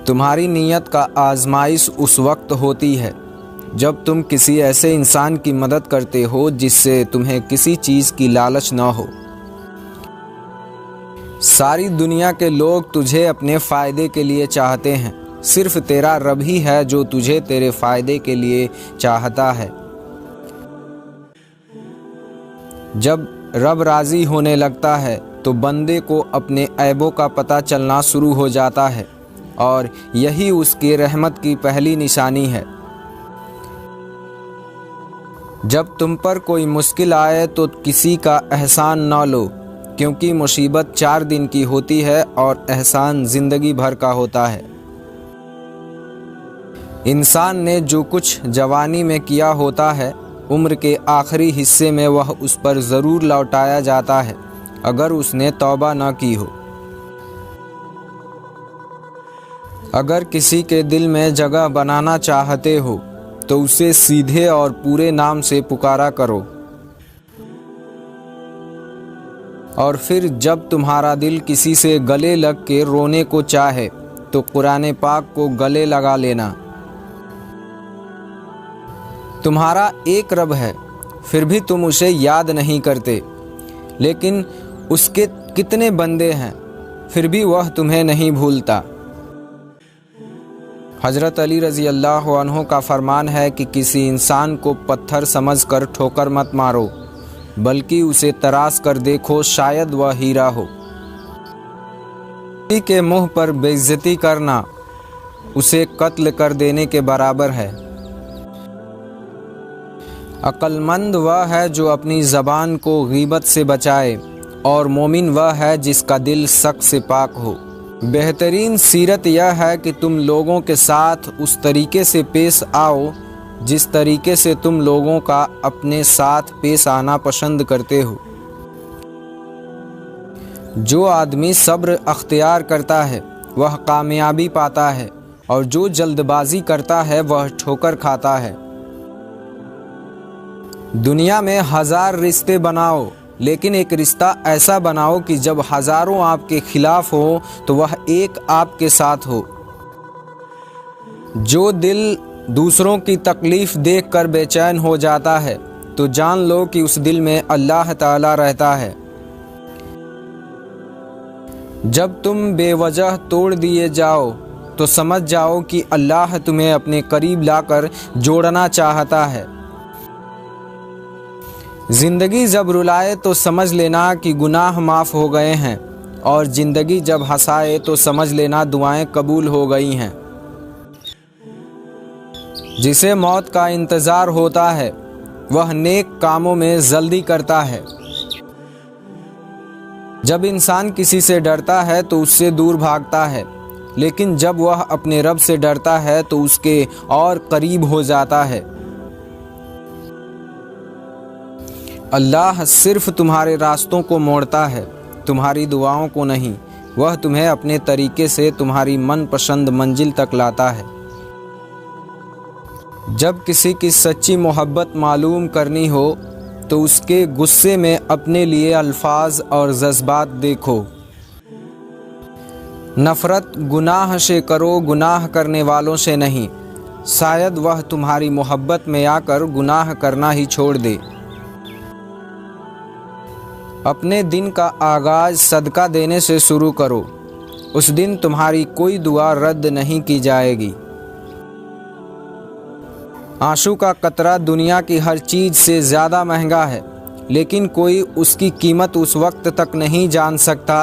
तुम्हारी नीयत का आजमाइश उस वक्त होती है जब तुम किसी ऐसे इंसान की मदद करते हो जिससे तुम्हें किसी चीज़ की लालच न हो। सारी दुनिया के लोग तुझे अपने फ़ायदे के लिए चाहते हैं, सिर्फ तेरा रब ही है जो तुझे तेरे फ़ायदे के लिए चाहता है। जब रब राज़ी होने लगता है तो बंदे को अपने ऐबों का पता चलना शुरू हो जाता है और यही उसकी रहमत की पहली निशानी है। जब तुम पर कोई मुश्किल आए तो किसी का एहसान न लो, क्योंकि मुसीबत 4 दिन की होती है और एहसान ज़िंदगी भर का होता है। इंसान ने जो कुछ जवानी में किया होता है, उम्र के आखिरी हिस्से में वह उस पर ज़रूर लौटाया जाता है अगर उसने तौबा न की हो। अगर किसी के दिल में जगह बनाना चाहते हो तो उसे सीधे और पूरे नाम से पुकारा करो, और फिर जब तुम्हारा दिल किसी से गले लग के रोने को चाहे तो कुरान पाक को गले लगा लेना। तुम्हारा एक रब है, फिर भी तुम उसे याद नहीं करते, लेकिन उसके कितने बंदे हैं, फिर भी वह तुम्हें नहीं भूलता। हज़रत अली रज़ी अल्लाह अन्हु का फरमान है कि किसी इंसान को पत्थर समझकर ठोकर मत मारो, बल्कि उसे तराश कर देखो, शायद वह हीरा हो। किसी के मुंह पर बेइज्जती करना उसे कत्ल कर देने के बराबर है। अक्लमंद वह है जो अपनी ज़बान को गीबत से बचाए, और मोमिन वह है जिसका दिल शक से पाक हो। बेहतरीन सीरत यह है कि तुम लोगों के साथ उस तरीके से पेश आओ जिस तरीके से तुम लोगों का अपने साथ पेश आना पसंद करते हो। जो आदमी सब्र अख्तियार करता है वह कामयाबी पाता है, और जो जल्दबाजी करता है वह ठोकर खाता है। दुनिया में 1000 रिश्ते बनाओ, लेकिन एक रिश्ता ऐसा बनाओ कि जब हज़ारों आपके खिलाफ हो तो वह एक आपके साथ हो। जो दिल दूसरों की तकलीफ़ देखकर बेचैन हो जाता है तो जान लो कि उस दिल में अल्लाह ताला रहता है। जब तुम बेवजह तोड़ दिए जाओ तो समझ जाओ कि अल्लाह तुम्हें अपने करीब लाकर जोड़ना चाहता है। ज़िंदगी जब रुलाए तो समझ लेना कि गुनाह माफ़ हो गए हैं, और ज़िंदगी जब हंसाए तो समझ लेना दुआएं कबूल हो गई हैं। जिसे मौत का इंतज़ार होता है वह नेक कामों में जल्दी करता है। जब इंसान किसी से डरता है तो उससे दूर भागता है, लेकिन जब वह अपने रब से डरता है तो उसके और करीब हो जाता है। अल्लाह सिर्फ तुम्हारे रास्तों को मोड़ता है, तुम्हारी दुआओं को नहीं। वह तुम्हें अपने तरीके से तुम्हारी मनपसंद मंजिल तक लाता है। जब किसी की सच्ची मोहब्बत मालूम करनी हो तो उसके गुस्से में अपने लिए अल्फाज और जज्बात देखो। नफ़रत गुनाह से करो, गुनाह करने वालों से नहीं। शायद वह तुम्हारी मोहब्बत में आकर गुनाह करना ही छोड़ दे। अपने दिन का आगाज़ सदका देने से शुरू करो, उस दिन तुम्हारी कोई दुआ रद्द नहीं की जाएगी। आंसू का कतरा दुनिया की हर चीज़ से ज़्यादा महंगा है, लेकिन कोई उसकी कीमत उस वक्त तक नहीं जान सकता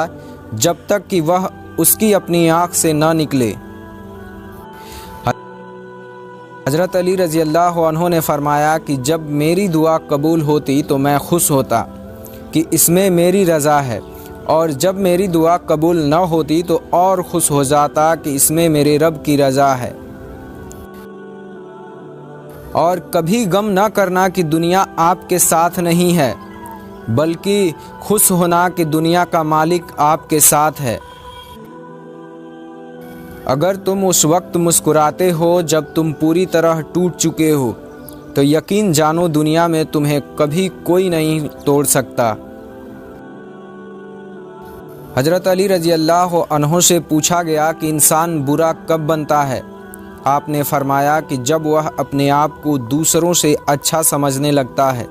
जब तक कि वह उसकी अपनी आँख से न निकले। हज़रत अली रज़ी अल्लाह अन्हु ने फरमाया कि जब मेरी दुआ कबूल होती तो मैं खुश होता कि इसमें मेरी रज़ा है, और जब मेरी दुआ कबूल न होती तो और खुश हो जाता कि इसमें मेरे रब की रज़ा है। और कभी गम न करना कि दुनिया आपके साथ नहीं है, बल्कि खुश होना कि दुनिया का मालिक आपके साथ है। अगर तुम उस वक्त मुस्कुराते हो जब तुम पूरी तरह टूट चुके हो तो यकीन जानो दुनिया में तुम्हें कभी कोई नहीं तोड़ सकता। हज़रत अली रज़ी अल्लाह अन्हो से पूछा गया कि इंसान बुरा कब बनता है। आपने फरमाया कि जब वह अपने आप को दूसरों से अच्छा समझने लगता है।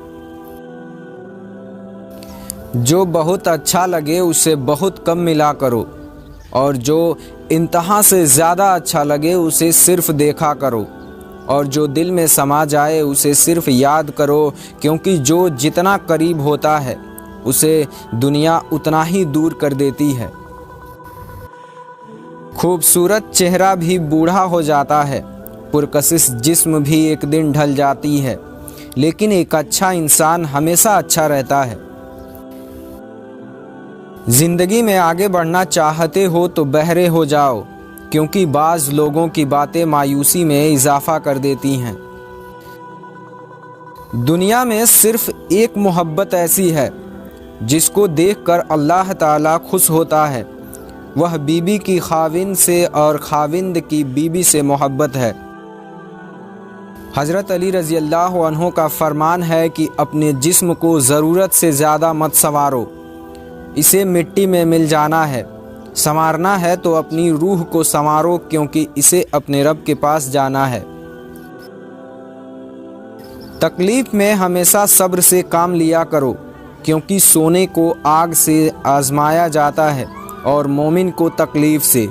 जो बहुत अच्छा लगे उसे बहुत कम मिला करो, और जो इंतहा से ज़्यादा अच्छा लगे उसे सिर्फ़ देखा करो, और जो दिल में समा जाए उसे सिर्फ़ याद करो, क्योंकि जो जितना करीब होता है उसे दुनिया उतना ही दूर कर देती है। खूबसूरत चेहरा भी बूढ़ा हो जाता है, पुरकशिश जिस्म भी एक दिन ढल जाती है, लेकिन एक अच्छा इंसान हमेशा अच्छा रहता है। ज़िंदगी में आगे बढ़ना चाहते हो तो बहरे हो जाओ, क्योंकि बाज़ लोगों की बातें मायूसी में इजाफ़ा कर देती हैं। दुनिया में सिर्फ़ एक मोहब्बत ऐसी है जिसको देखकर अल्लाह ताला खुश होता है, वह बीबी की खाविंद से और खाविंद की बीबी से मोहब्बत है। हज़रत अली रज़ी अल्लाह अन्हो का फरमान है कि अपने जिस्म को ज़रूरत से ज़्यादा मत संवारो, इसे मिट्टी में मिल जाना है। संवारना है तो अपनी रूह को संवारो, क्योंकि इसे अपने रब के पास जाना है। तकलीफ़ में हमेशा सब्र से काम लिया करो, क्योंकि सोने को आग से आजमाया जाता है और मोमिन को तकलीफ़ से।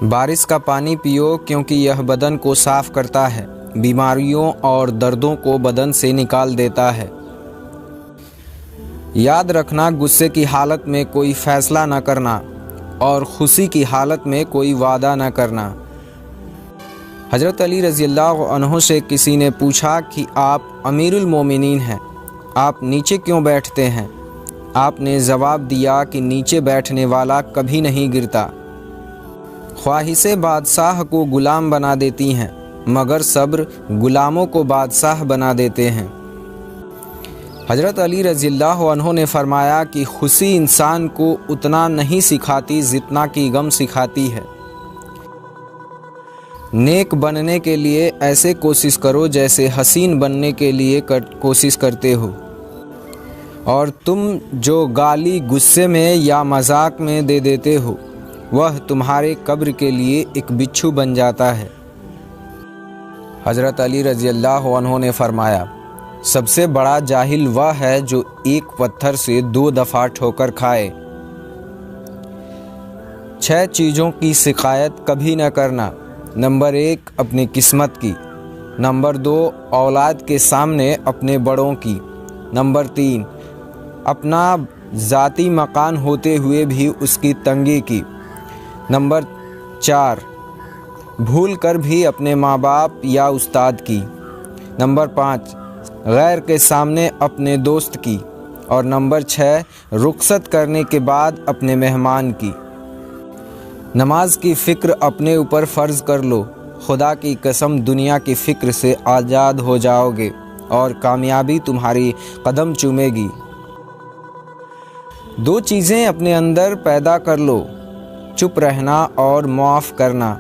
बारिश का पानी पियो, क्योंकि यह बदन को साफ़ करता है, बीमारियों और दर्दों को बदन से निकाल देता है। याद रखना, गुस्से की हालत में कोई फ़ैसला न करना और खुशी की हालत में कोई वादा न करना। हज़रत अली रज़ी अल्लाह अन्हो से किसी ने पूछा कि आप अमीरुल मोमिनीन हैं, आप नीचे क्यों बैठते हैं? आपने जवाब दिया कि नीचे बैठने वाला कभी नहीं गिरता। ख्वाहिशें बादशाह को गुलाम बना देती हैं, मगर सब्र गुलामों को बादशाह बना देते हैं। हज़रत अली रज़ी अल्लाह अन्हो ने फरमाया कि खुशी इंसान को उतना नहीं सिखाती जितना कि गम सिखाती है। नेक बनने के लिए ऐसे कोशिश करो जैसे हसीन बनने के लिए कोशिश करते हो, और तुम जो गाली गुस्से में या मजाक में दे देते हो वह तुम्हारे कब्र के लिए एक बिच्छू बन जाता है। हज़रत अली रज़ी अल्लाह अन्हो ने फरमाया, सबसे बड़ा जाहिल वह है जो एक पत्थर से 2 दफ़ा ठोकर खाए। 6 चीज़ों की शिकायत कभी न करना। नंबर 1 अपनी किस्मत की, नंबर 2 औलाद के सामने अपने बड़ों की, नंबर 3 अपना ज़ाती मकान होते हुए भी उसकी तंगी की, नंबर 4 भूल कर भी अपने माँ बाप या उस्ताद की, नंबर 5 गैर के सामने अपने दोस्त की, और नंबर 6 रुखसत करने के बाद अपने मेहमान की। नमाज की फ़िक्र अपने ऊपर फ़र्ज़ कर लो, खुदा की कसम दुनिया की फ़िक्र से आज़ाद हो जाओगे और कामयाबी तुम्हारी कदम चूमेगी। 2 चीज़ें अपने अंदर पैदा कर लो, चुप रहना और माफ़ करना,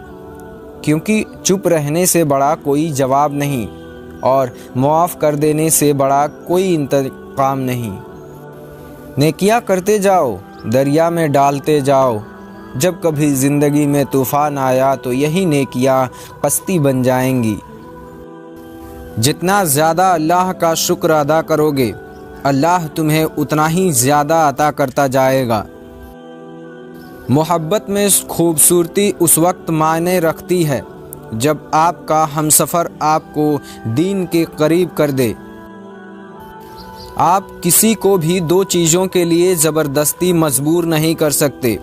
क्योंकि चुप रहने से बड़ा कोई जवाब नहीं और माफ़ कर देने से बड़ा कोई इंतकाम नहीं। नेकियां करते जाओ, दरिया में डालते जाओ। जब कभी ज़िंदगी में तूफ़ान आया तो यही नेकियां कश्ती बन जाएंगी। जितना ज़्यादा अल्लाह का शुक्र अदा करोगे, अल्लाह तुम्हें उतना ही ज़्यादा अता करता जाएगा। मोहब्बत में खूबसूरती उस वक्त मायने रखती है जब आपका हमसफ़र आपको दीन के करीब कर दे। आप किसी को भी 2 चीज़ों के लिए ज़बरदस्ती मजबूर नहीं कर सकते,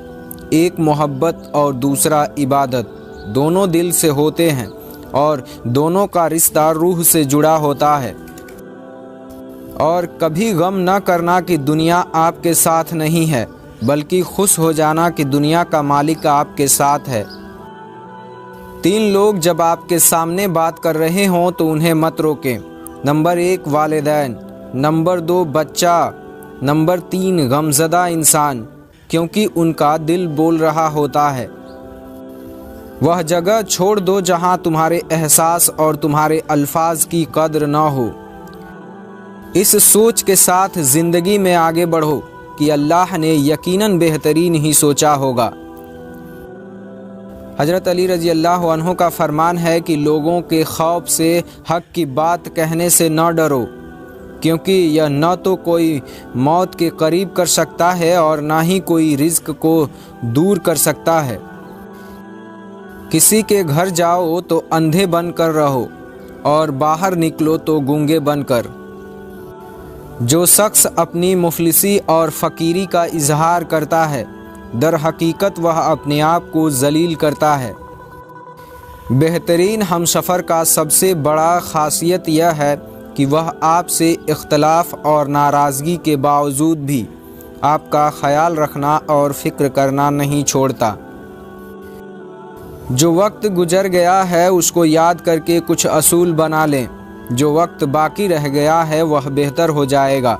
एक मोहब्बत और दूसरा इबादत। दोनों दिल से होते हैं और दोनों का रिश्ता रूह से जुड़ा होता है। और कभी गम न करना कि दुनिया आपके साथ नहीं है, बल्कि खुश हो जाना कि दुनिया का मालिक आपके साथ है। 3 लोग जब आपके सामने बात कर रहे हों तो उन्हें मत रोकें। नंबर 1 वालिदैन, नंबर 2 बच्चा, नंबर 3 गमज़दा इंसान, क्योंकि उनका दिल बोल रहा होता है। वह जगह छोड़ दो जहां तुम्हारे एहसास और तुम्हारे अल्फाज की कद्र न हो। इस सोच के साथ ज़िंदगी में आगे बढ़ो कि अल्लाह ने यकीनन बेहतरीन ही सोचा होगा। हज़रत अली रज़ी अल्लाह अन्हु का फरमान है कि लोगों के खौफ से हक़ की बात कहने से न डरो, क्योंकि यह न तो कोई मौत के करीब कर सकता है और ना ही कोई रिज़्क को दूर कर सकता है। किसी के घर जाओ तो अंधे बनकर रहो और बाहर निकलो तो गूंगे बनकर। जो शख्स अपनी मुफलिसी और फ़कीरी का इजहार करता है, दर हकीकत वह अपने आप को जलील करता है। बेहतरीन हमसफ़र का सबसे बड़ा ख़ासियत यह है कि वह आपसे इख्तलाफ और नाराज़गी के बावजूद भी आपका ख़याल रखना और फ़िक्र करना नहीं छोड़ता। जो वक्त गुजर गया है उसको याद करके कुछ असूल बना लें, जो वक्त बाकी रह गया है वह बेहतर हो जाएगा।